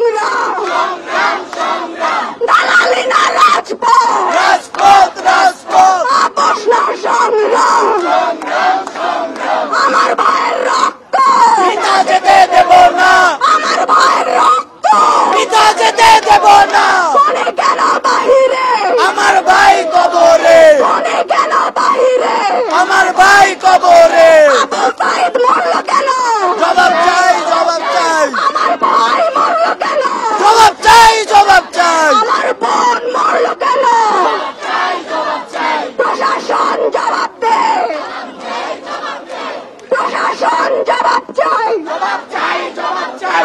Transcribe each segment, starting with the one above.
সংগ্রাম দালালি না রাজপথ আপোষ না সংগ্রাম আমার ভাইয়ের রক্ত পিতা যেতে দেব না, আমার ভাইয়ের রক্ত পিতা যেতে দেব না। কোনে কেন বাহিরে আমার ভাই কবরে, কোনে কেন বাহিরে আমার ভাই কবরে। আবু সাইদ মরল কেন জবাব চাই, জবাব চাই, আমার ভাই মরল কেন জবাব চাই, জবাব চাই। আমার বোন মরল কেন প্রশাসন জবাব দে, প্রশাসন জবাব চাই।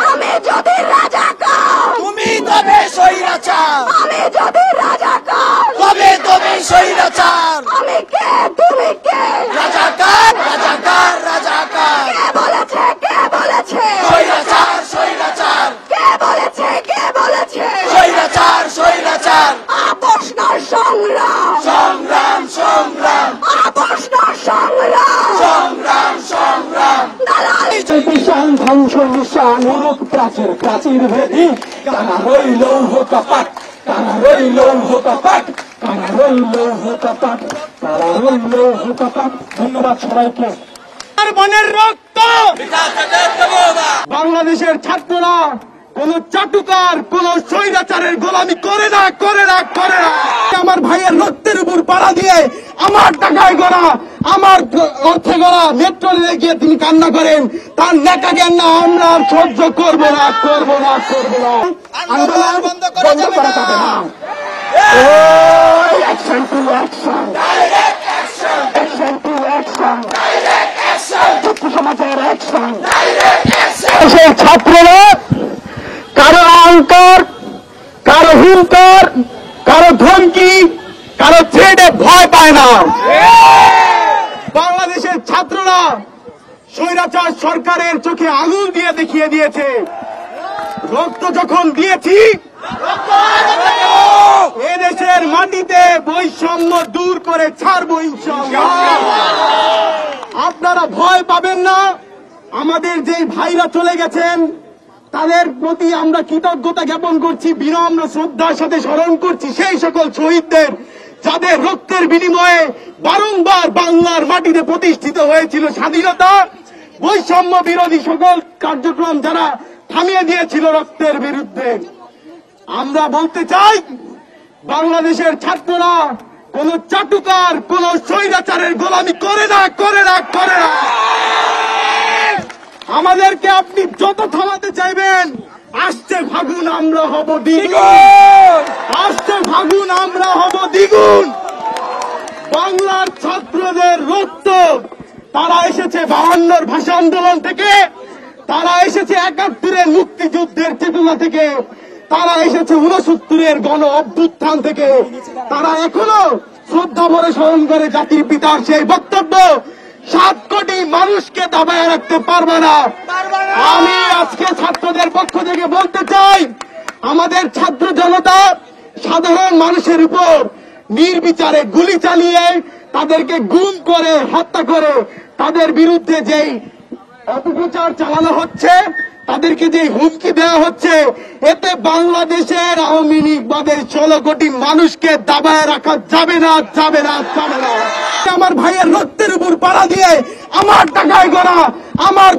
আমি যদি রাজাকার, তুমি তবে স্বৈরাচার, আমি যদি রাজাকার, তবে তবে স্বৈরাচার। আমি কে তুমি কে? রাজাকার, রাজাকার, রাজাকার। কে বলেছে কে বলেছে স্বৈরাচার, স্বৈরাচার, কে বলেছে কে বলেছে স্বৈরাচার, স্বৈরাচার। আপোষ না সংগ্রাম, সংগ্রাম, সংগ্রাম, আপোষ না সংগ্রাম, সংগ্রাম, সংগ্রাম। দালালি বিশাল ধ্বংস নিশান উরুক প্রাচীর প্রাচীর ভেদি কারা রইল হোকাপাট, কারা রইল হোকাপাট, কারা রইল হোকাপাট, কারা রইল হোকাপাট। ধন্যবাদ সবাইকে। আর বনের রক্ত পিতা যেতে দেব না। বাংলাদেশের ছাত্ররা কোন চাটুকার কোন স্বৈরাচারের গোলামি করে না, করে না, করে না। আমার ভাইয়ের রক্তের উপর পাড়া দিয়ে আমার টাকায় গড়া, আমার অর্থে গড়া মেট্রো রেলে গিয়ে তিনি কান্না করেন। তার নেকা কান্না আমরা আর সহ্য করব না, করব না, করব না। আন্দোলন বন্ধ করা যাবে না। ওই action to action, direct action, action to action, direct action, ছাত্র সমাজের অ্যাকশন। Direct action. সেই ছাত্ররা কারো অহংকার, কারো হুঙ্কার, কারো ধমকি, কারো থ্রেডে ভয় পায় না। বাংলাদেশের ছাত্ররা স্বৈরাচার সরকারের চোখে আঙুল দিয়ে দেখিয়ে দিয়েছে রক্ত যখন দিয়েছি এদেশের মাটিতে বৈষম্য দূর করে ছাড়বো ইনশাআল্লাহ। আপনারা ভয় পাবেন না। আমাদের যে ভাইরা চলে গেছেন তাদের প্রতি আমরা কৃতজ্ঞতা জ্ঞাপন করছি, বিনম্র শ্রদ্ধার সাথে স্মরণ করছি সেই সকল শহীদদের যাদের রক্তের বিনিময়ে বারংবার বাংলার মাটিতে প্রতিষ্ঠিত হয়েছিল স্বাধীনতা। বৈষম্য বিরোধী সকল কার্যক্রম যারা থামিয়ে দিয়েছিল রক্তের বিরুদ্ধে। আমরা বলতে চাই বাংলাদেশের ছাত্ররা কোন চাটুকার কোন স্বৈরাচারের গোলামি করে না, করে না, করে না। আমাদেরকে আপনি যত থামাতে চাইবেন, আসছে ফাগুন আমরা হব দ্বিগুণ, আসছে ফাগুন আমরা হব দ্বিগুণ। বাংলার ছাত্রদের রক্ত, তারা এসেছে 52-র ভাষা আন্দোলন থেকে, তারা এসেছে 71-এর মুক্তিযুদ্ধের চেতনা থেকে, তারা এসেছে 69-এর গণ অভ্যুত্থান থেকে। তারা এখনো শ্রদ্ধা ভরে স্মরণ করে জাতির পিতার সেই বক্তব্য, 7 কোটি মানুষকে দাবায় রাখতে পারবে না। আমি আজকে ছাত্রদের পক্ষ থেকে বলতে চাই, আমাদের ছাত্র জনতা সাধারণ মানুষের উপর নির্বিচারে গুলি চালিয়ে তাদেরকে গুম করে হত্যা করে তাদের বিরুদ্ধে যেই অপপ্রচার চালানো হচ্ছে, তাদেরকে যে হুমকি দেওয়া হচ্ছে, এতে বাংলাদেশের আওয়ামী লীগবাদের 16 কোটি মানুষকে দাবায় রাখা যাবে না, যাবে না, যাবে না। আমার ভাইয়ের রক্তের উপর পাড়া দিয়ে আমার টাকায় গড়া, আমার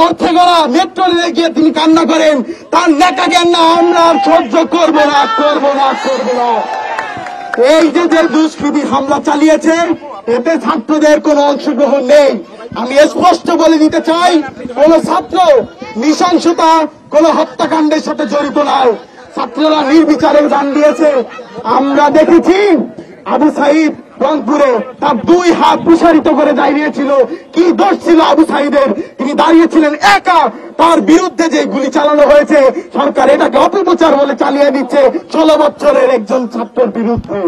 অর্থে গড়া মেট্রো রেলে গিয়ে তিনি কান্না করেন। তার নেকা কান্না আমরা আর সহ্য করব না, করব না, করব না। এই যে দুষ্কৃতী হামলা চালিয়েছে, এতে ছাত্রদের কোনো অংশগ্রহণ নেই। আমি স্পষ্ট বলে দিতে চাই, কোন ছাত্র নৃশংসতা, কোন হত্যাকাণ্ডের সাথে জড়িত নয়। ছাত্ররা নির্বিচারে গান দিয়েছে। আমরা দেখেছি আবু সাইদ রংপুরে তার 2 হাত প্রসারিত করে দাঁড়িয়েছিল। কি দোষ ছিল আবু সাইদের? তিনি দাঁড়িয়েছিলেন একা। তার বিরুদ্ধে যে গুলি চালানো হয়েছে, সরকার এটাকে অপপ্রচার বলে চালিয়ে দিচ্ছে 16 বছরের একজন ছাত্রের বিরুদ্ধে।